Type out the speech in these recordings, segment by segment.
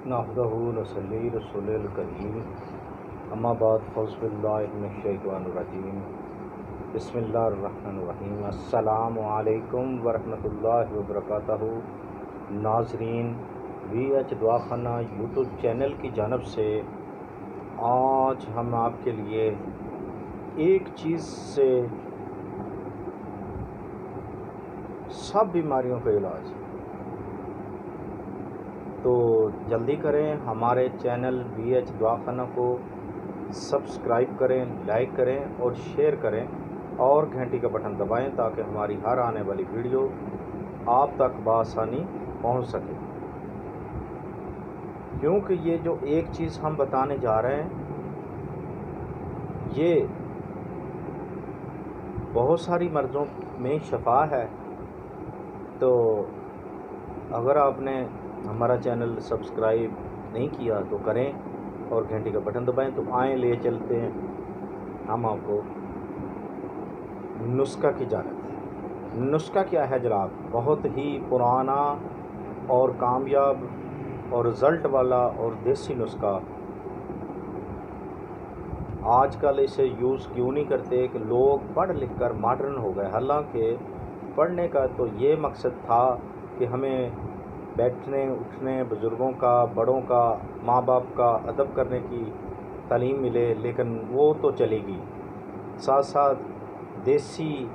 نحمدہ ونصلی رسول الکریم اما بعد فاعوذ باللہ من الشیطان الرجیم بسم اللہ الرحمن الرحیم السلام علیکم ورحمۃ اللہ وبرکاتہ۔ ناظرین، وی ایچ دعاخانہ یوٹیوب چینل کی جانب سے آج ہم آپ کے لیے ایک چیز سے سب بیماریوں کا علاج، تو جلدی کریں، ہمارے چینل وی ایچ دعاخانہ کو سبسکرائب کریں، لائک کریں اور شیئر کریں اور گھنٹی کا بٹن دبائیں تاکہ ہماری ہر آنے والی ویڈیو آپ تک بآسانی پہنچ سکے۔ کیونکہ یہ جو ایک چیز ہم بتانے جا رہے ہیں یہ بہت ساری مرضوں میں شفا ہے، تو اگر آپ نے ہمارا چینل سبسکرائب نہیں کیا تو کریں اور گھنٹی کا بٹن دبائیں۔ تو آئیں لے چلتے ہیں ہم آپ کو نسخہ کی جانب۔ نسخہ کیا ہے جناب؟ بہت ہی پرانا اور کامیاب اور رزلٹ والا اور دیسی نسخہ۔ آج کل اسے یوز کیوں نہیں کرتے کہ لوگ پڑھ لکھ کر ماڈرن ہو گئے، حالانکہ پڑھنے کا تو یہ مقصد تھا کہ ہمیں بیٹھنے اٹھنے، بزرگوں کا، بڑوں کا، ماں باپ کا ادب کرنے کی تعلیم ملے، لیکن وہ تو چلے گی، ساتھ ساتھ دیسی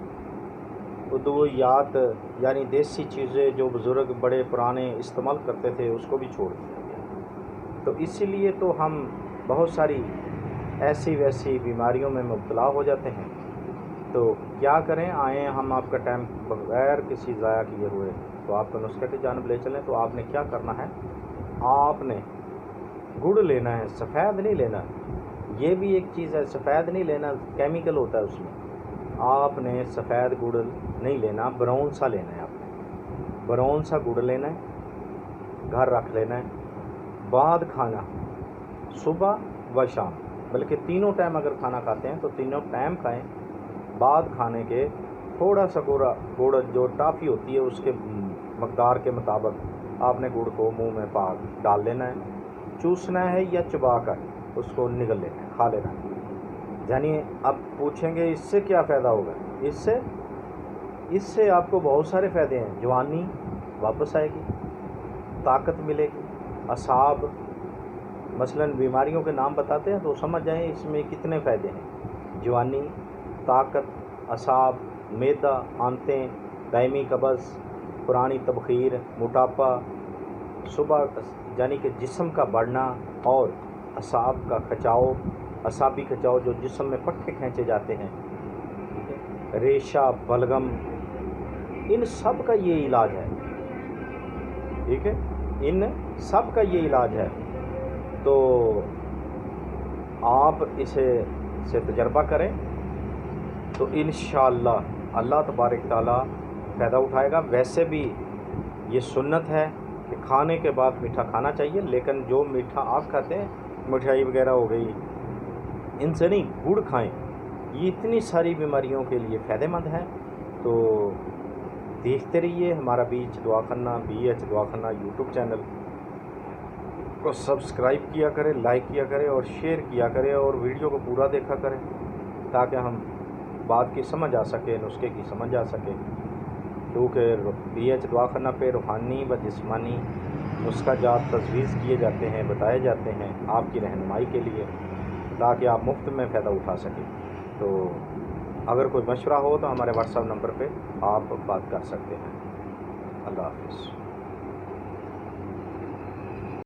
ادویات یعنی دیسی چیزیں جو بزرگ بڑے پرانے استعمال کرتے تھے اس کو بھی چھوڑ دیا گیا۔ تو اسی لیے تو ہم بہت ساری ایسی ویسی بیماریوں میں مبتلا ہو جاتے ہیں۔ تو کیا کریں، آئیں ہم آپ کا ٹائم بغیر کسی ضائع کیے ہوئے تو آپ کو نسخے کی جانب لے چلیں۔ تو آپ نے کیا کرنا ہے، آپ نے گڑ لینا ہے، سفید نہیں لینا۔ یہ بھی ایک چیز ہے، سفید نہیں لینا، کیمیکل ہوتا ہے اس میں۔ آپ نے سفید گڑ نہیں لینا، براؤن سا لینا ہے۔ آپ نے براؤن سا گڑ لینا ہے، گھر رکھ لینا ہے۔ بعد کھانا صبح و شام، بلکہ تینوں ٹائم اگر کھانا کھاتے ہیں تو تینوں ٹائم کھائیں۔ بعد کھانے کے تھوڑا سا گڑ جو ٹافی ہوتی ہے اس کے مقدار کے مطابق آپ نے گڑ کو منہ میں ڈال لینا ہے، چوسنا ہے یا چبا کر اس کو نگل لینا ہے، کھا لینا ہے۔ یعنی اب پوچھیں گے اس سے کیا فائدہ ہوگا؟ اس سے آپ کو بہت سارے فائدے ہیں۔ جوانی واپس آئے گی، طاقت ملے گی، اعصاب، مثلاً بیماریوں کے نام بتاتے ہیں تو سمجھ جائیں اس میں کتنے فائدے ہیں۔ جوانی، طاقت، اعصاب، معدہ، آنتیں، دائمی قبض، پرانی تبخیر، موٹاپا، صبح یعنی کہ جسم کا بڑھنا اور اعصاب کا کھچاؤ، اعصابی کھچاؤ جو جسم میں پٹھے کھینچے جاتے ہیں، ریشہ، بلغم، ان سب کا یہ علاج ہے۔ ٹھیک ہے، ان سب کا یہ علاج ہے۔ تو آپ اسے سے تجربہ کریں تو انشاءاللہ اللہ تبارک تعالیٰ فائدہ اٹھائے گا۔ ویسے بھی یہ سنت ہے کہ کھانے کے بعد میٹھا کھانا چاہیے، لیکن جو میٹھا آپ کھاتے ہیں، مٹھائی وغیرہ ہو گئی، ان سے نہیں، گڑ کھائیں۔ یہ اتنی ساری بیماریوں کے لیے فائدہ مند ہے۔ تو دیکھتے رہیے ہمارا وی ایچ دعاخانہ یوٹیوب چینل کو سبسکرائب کیا کریں، لائک کیا کریں اور شیئر کیا کریں اور ویڈیو کو پورا دیکھا کریں تاکہ ہم بات کی سمجھ آ سکے، نسخے کی سمجھ آ سکے۔ کیونکہ وی ایچ دعاخانہ پہ روحانی و جسمانی نسخہ جات تجویز کیے جاتے ہیں، بتائے جاتے ہیں آپ کی رہنمائی کے لیے، تاکہ آپ مفت میں فائدہ اٹھا سکیں۔ تو اگر کوئی مشورہ ہو تو ہمارے واٹس ایپ نمبر پہ آپ بات کر سکتے ہیں۔ اللہ حافظ۔